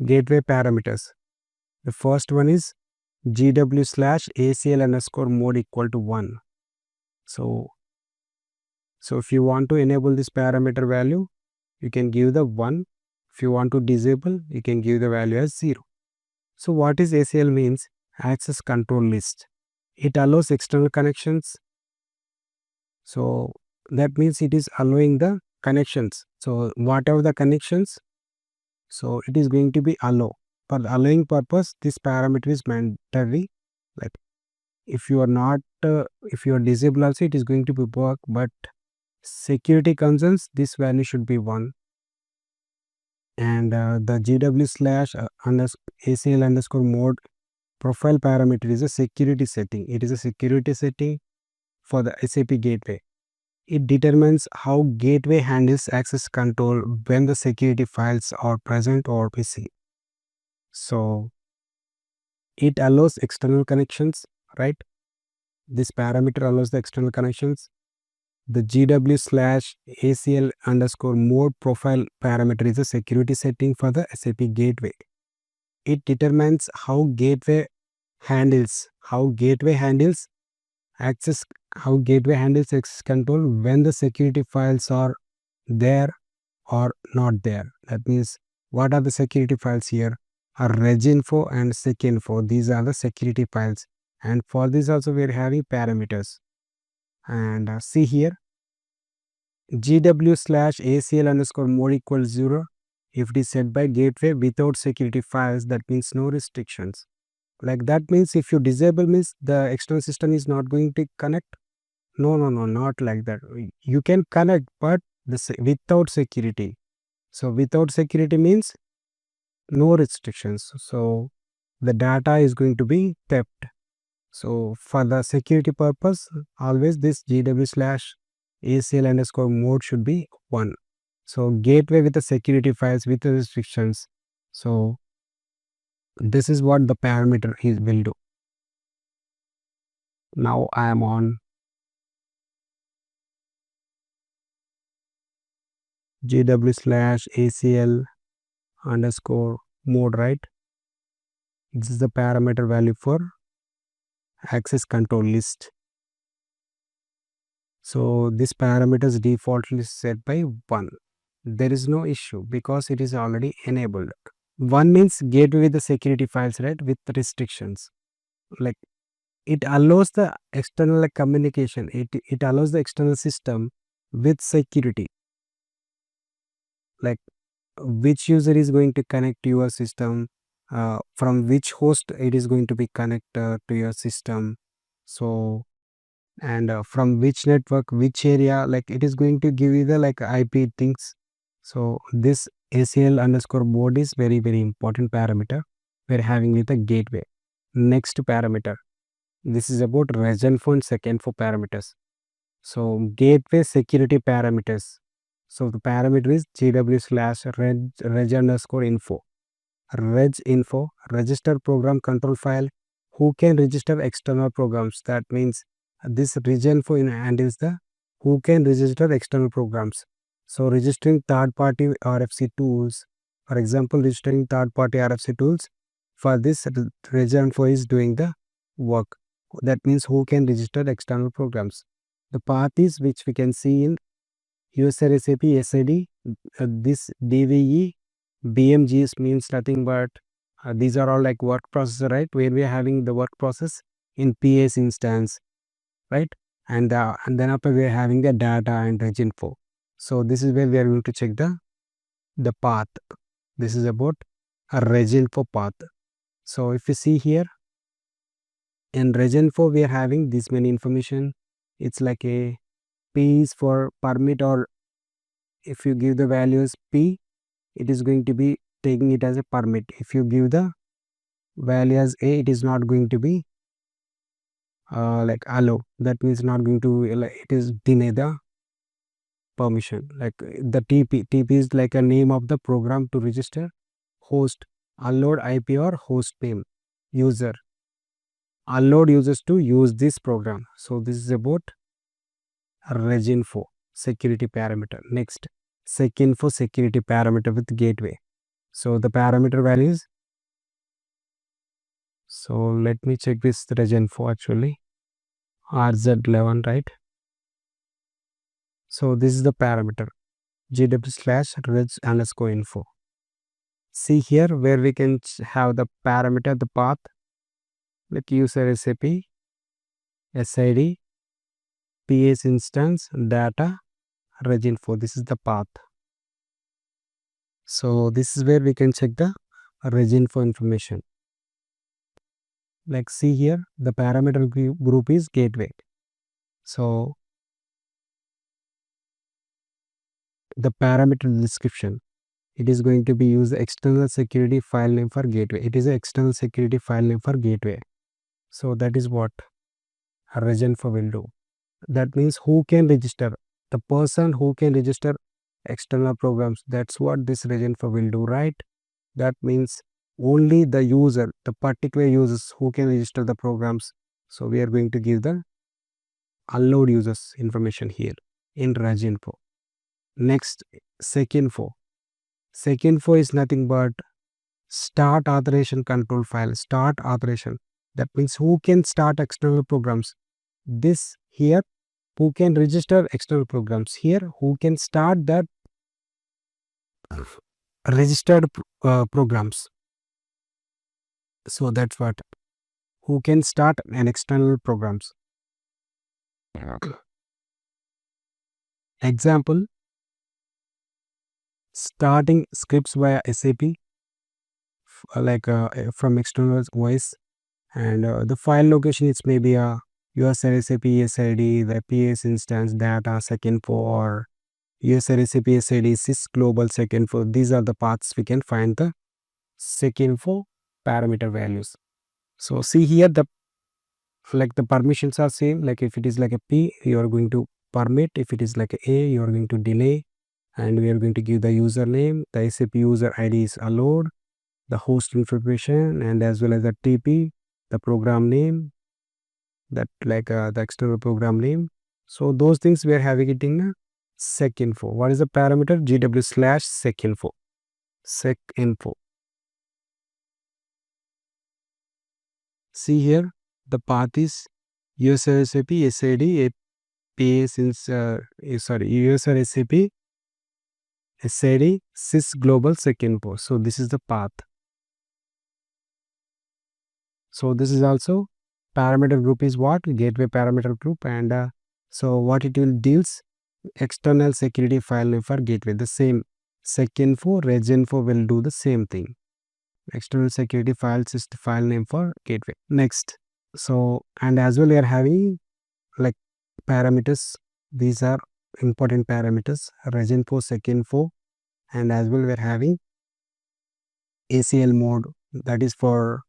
gateway parameters. The first one is GW/ACL underscore mode equal to 1. So if you want to enable this parameter value, you can give the 1. If you want to disable, you can give the value as 0. So what is ACL means? Access control list. It allows external connections. So that means it is allowing the connections. So whatever the connections, so it is going to be allow. For the allowing purpose, this parameter is mandatory. Like if you are not, if you are disabled also, it is going to be work. But security concerns, this value should be 1. And the GW/ACL underscore mode profile parameter is a security setting. It is a security setting for the SAP Gateway. It determines how gateway handles access control when the security files are present or missing. So it allows external connections, right? This parameter allows the external connections. The GW/ACL underscore mode profile parameter is a security setting for the SAP Gateway. It determines how gateway handles access control when the security files are there or not there. That means what are the security files here? Are Reginfo and Secinfo. These are the security files, and for this also we are having parameters. And see here, GW/ACL underscore mode equals 0 if it is set by gateway without security files. That means no restrictions. Like that means if you disable means the external system is not going to connect. No, not like that. You can connect, but without security. So without security means no restrictions. So the data is going to be kept. So for the security purpose, always this GW/ACL underscore mode should be 1. So gateway with the security files with the restrictions. So this is what the parameter will do. Now I am on GW/ACL underscore mode, right? This is the parameter value for access control list. So this parameter is defaultly set by 1. There is no issue because it is already enabled. 1 means gateway with the security files, right, with restrictions. Like it allows the external communication. It allows the external system with security. Like which user is going to connect to your system, from which host it is going to be connected to your system. So and from which network, which area, like it is going to give you the like IP things. So this ACL underscore mode is very important parameter we're having with the gateway. Next parameter, this is about Reginfo and Secinfo parameters. So gateway security parameters. So the parameter is GW/reg underscore info. Reginfo, register program control file. Who can register external programs? That means this Reginfo handles the who can register external programs. So registering third-party RFC tools, for example, registering third-party RFC tools. For this, Reginfo is doing the work. That means who can register external programs. The path is which we can see in user SAP SID. This DVE BMGs means nothing but these are all like work process, right? Where we are having the work process in PS instance, right? And then after we are having the data and Reginfo. So this is where we are going to check the path. This is about a Reginfo path. So if you see here in Reginfo, we are having this many information. It's like a P is for permit, or if you give the values P, it is going to be taking it as a permit. If you give the value as A, it is not going to be like allow. That means not going to, like, it is deny the permission. Like the TP is like a name of the program to register. Host, allowed IP or host name. User, allowed users to use this program. So this is about Reginfo security parameter. Next, Secinfo security parameter with gateway. So the parameter values. So let me check this Reginfo actually. RZ11, right? So this is the parameter gw/reg_info. See here where we can have the parameter, the path, like user SAP, SID, PS instance, data, Reginfo. This is the path. So this is where we can check the Reginfo information. Like see here, the parameter group is gateway. So the parameter description, it is going to be use external security file name for gateway. It is an external security file name for gateway. So that is what Reginfo will do. That means who can register, the person who can register external programs. That's what this Reginfo will do, right? That means only the user, the particular users who can register the programs. So we are going to give the allowed users information here in Reginfo. Next, Secinfo. Secinfo is nothing but start authorization control file. Start authorization. That means who can start external programs. This here, who can register external programs. Here, who can start that registered programs. So that's what, who can start an external programs. Example, starting scripts via SAP from external voice, and the file location is maybe a USR SAP SID, the PS instance, data, Secinfo, or USR SAP SID, sys global Secinfo. These are the paths we can find the Secinfo parameter values. So see here, the like the permissions are same. Like if it is like a P, you are going to permit. If it is like a, you are going to delay, and we are going to give the username. The SAP user ID is allowed, the host information, and as well as the TP, the program name, that the external program name. So those things we are having it in Secinfo. What is the parameter? GW/Secinfo. Secinfo. See here, the path is user SAP SID APA since user SAP SID sys global Secinfo. So this is the path. So this is also parameter group is what? Gateway parameter group, and so what it will deals external security file name for gateway. The same Secinfo, Reginfo will do the same thing. External security files is the file name for gateway. Next, so and as well we are having like parameters. These are important parameters: Reginfo, Secinfo, and as well we are having ACL mode, that is for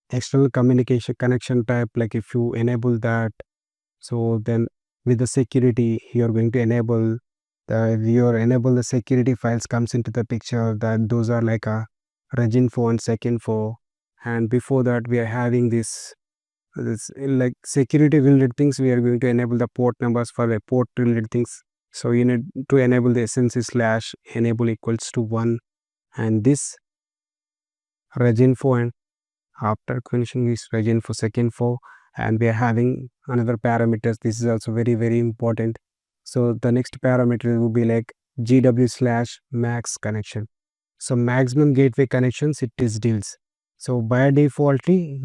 external communication connection type. Like if you enable that, so then with the security you are going to enable the security files comes into the picture, that those are like a Reginfo and Secinfo. And before that we are having this like security related things. We are going to enable the port numbers for the port related things. So you need to enable the /enable equals to 1, and this Reginfo, and after condition is Reginfo, Secinfo, and we are having another parameters. This is also very important. So the next parameter will be like GW/max connection. So maximum gateway connections it is deals. So by defaultly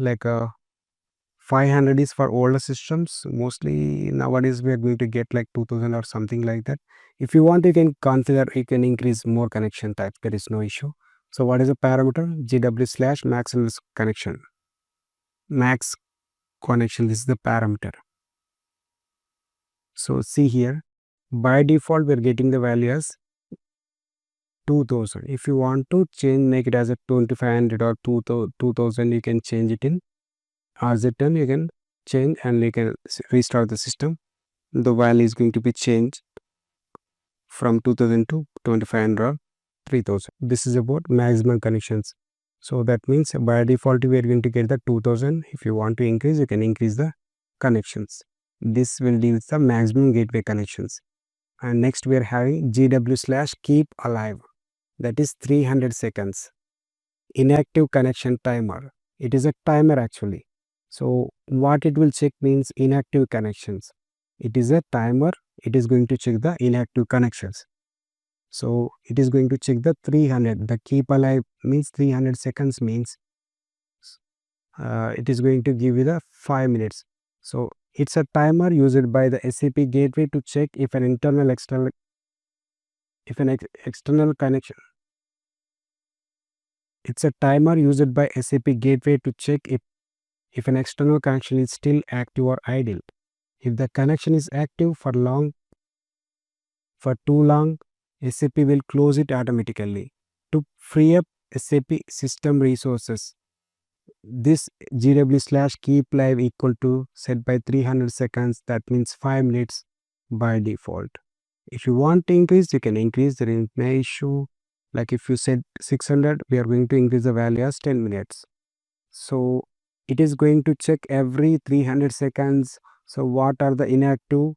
500 is for older systems. Mostly nowadays we are going to get like 2000 or something like that. If you want, you can configure, you can increase more connection types. There is no issue. So what is the parameter? GW/max connection. Max connection, this is the parameter. So see here, by default we are getting the value as 2000. If you want to change, make it as a 2500 or 2000, you can change it in RZ10. You can change and you can restart the system. The value is going to be changed from 2000 to 2500 or 3000. This is about maximum connections. So that means by default we are going to get the 2000. If you want to increase, you can increase the connections. This will deal with the maximum gateway connections. And next we are having GW/Keepalive. that is 300 seconds. Inactive connection timer. It is a timer actually. So what it will check means inactive connections. It is a timer. It is going to check the inactive connections. So it is going to check the 300. The keep alive means 300 seconds means it is going to give you the 5 minutes. So it's a timer used by the SAP Gateway to check if an external connection. It's a timer used by SAP Gateway to check if an external connection is still active or idle. If the connection is active for too long, SAP will close it automatically. To free up SAP system resources, this GW/keep live equal to set by 300 seconds, that means 5 minutes by default. If you want to increase, you can increase, there is no issue. Like if you set 600, we are going to increase the value as 10 minutes. So it is going to check every 300 seconds. So what are the inactive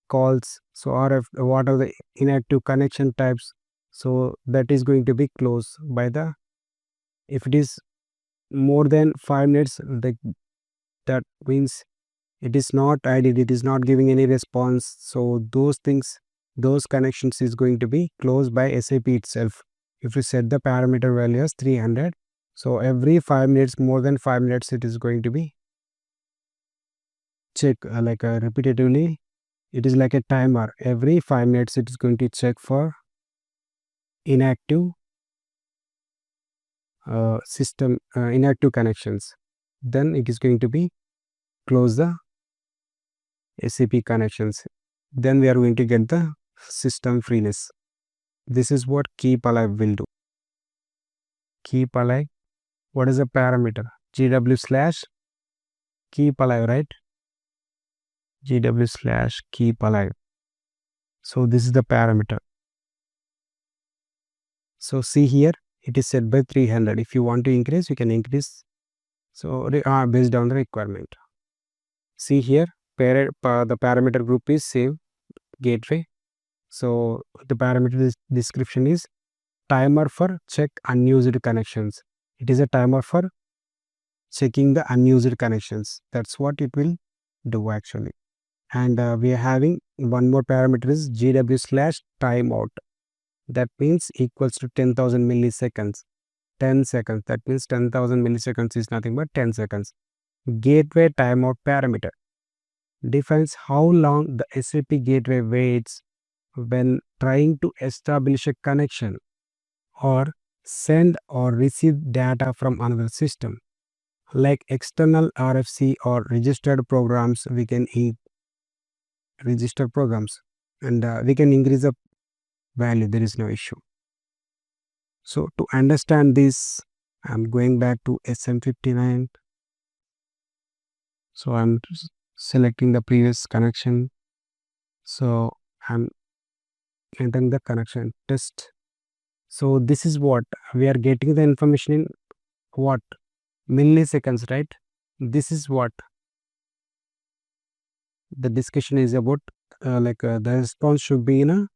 calls? So what are the inactive connection types? So that is going to be closed by the, if it is more than 5 minutes, that means it is not idle, it is not giving any response. So those things, those connections is going to be closed by SAP itself. If you set the parameter value as 300, so every 5 minutes, more than 5 minutes, it is going to be check repetitively. It is like a timer. Every 5 minutes it is going to check for inactive inactive connections. Then it is going to be close the SAP connections. Then we are going to get the system freeness. This is what keep alive will do. Keep alive. What is the parameter? GW/keep alive, right? GW/keep alive. So this is the parameter. So see here, it is set by 300. If you want to increase, you can increase. So based on the requirement. See here, the parameter group is save gateway. So the parameter description is timer for check unused connections. It is a timer for checking the unused connections. That's what it will do actually. And we are having one more parameter is GW/timeout. That means equals to 10,000 milliseconds. 10 seconds. That means 10,000 milliseconds is nothing but 10 seconds. Gateway timeout parameter defines how long the SAP gateway waits when trying to establish a connection or send or receive data from another system. Like external RFC or registered programs, we can register programs and we can increase the value, there is no issue. So to understand this, I'm going back to SM59. So I'm selecting the previous connection. So I'm entering the connection test. So this is what we are getting the information in what milliseconds, right? This is what the discussion is about. The response should be in a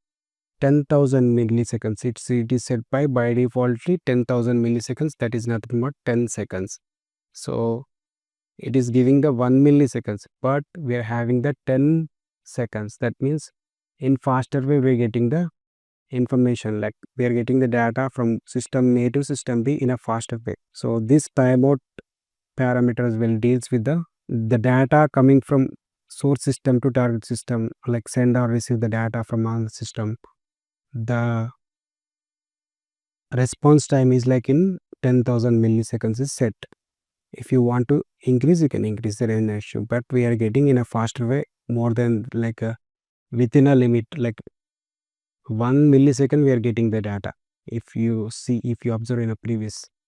10,000 milliseconds. It is set by defaultly 10,000 milliseconds. That is nothing but 10 seconds. So it is giving the 1 milliseconds, but we are having the 10 seconds. That means in faster way we are getting the information, like we are getting the data from system A to system B in a faster way. So this timeout parameters will deals with the data coming from source system to target system, like send or receive the data from another system. The response time is like in 10,000 milliseconds is set. If you want to increase, you can increase, there is no issue, but we are getting in a faster way, more than within a limit, like 1 millisecond we are getting the data. If you observe in a previous